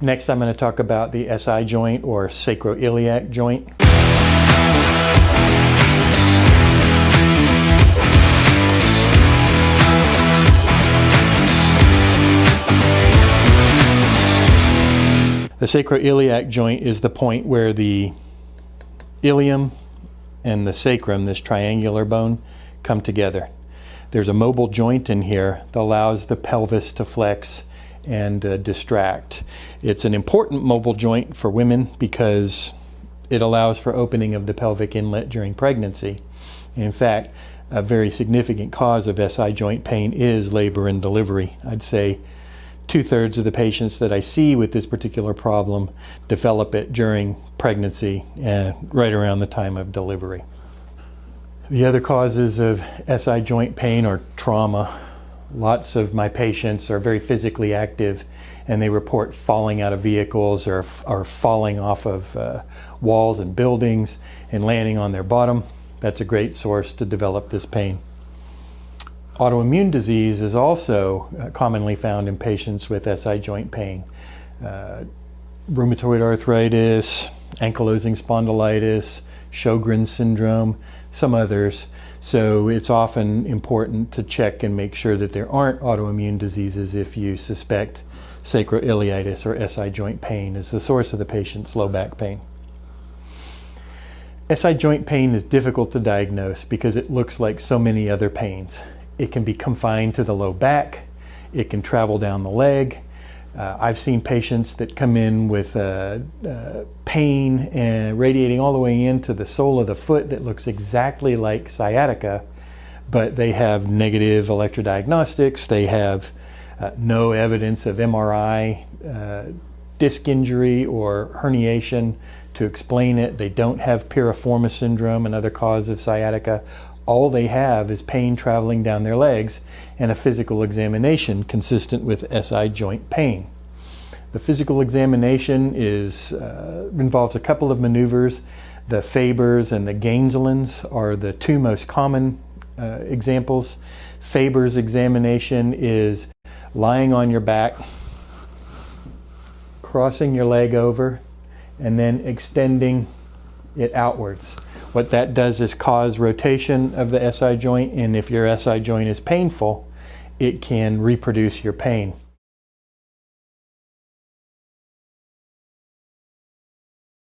Next, I'm going to talk about the SI joint or sacroiliac joint. The sacroiliac joint is the point where the ilium and the sacrum, this triangular bone, come together. There's a mobile joint in here that allows the pelvis to flex and distract. It's an important mobile joint for women because it allows for opening of the pelvic inlet during pregnancy. In fact, a very significant cause of SI joint pain is labor and delivery. I'd say 2/3 of the patients that I see with this particular problem develop it during pregnancy and right around the time of delivery. The other causes of SI joint pain are trauma. Lots of my patients are very physically active and they report falling out of vehicles or falling off of walls and buildings and landing on their bottom. That's a great source to develop this pain. Autoimmune disease is also commonly found in patients with SI joint pain. Rheumatoid arthritis, ankylosing spondylitis, Sjogren's syndrome, some others. So it's often important to check and make sure that there aren't autoimmune diseases if you suspect sacroiliitis or SI joint pain as the source of the patient's low back pain. SI joint pain is difficult to diagnose because it looks like so many other pains. It can be confined to the low back, it can travel down the leg. I've seen patients that come in with pain and radiating all the way into the sole of the foot that looks exactly like sciatica, but they have negative electrodiagnostics, they have no evidence of MRI, disc injury or herniation to explain it. They don't have piriformis syndrome, another cause of sciatica. All they have is pain traveling down their legs and a physical examination consistent with SI joint pain. The physical examination involves a couple of maneuvers. The Fabers and the Gaenzelins are the two most common examples. Faber's examination is lying on your back, crossing your leg over, and then extending it outwards. What that does is cause rotation of the SI joint, and if your SI joint is painful, it can reproduce your pain.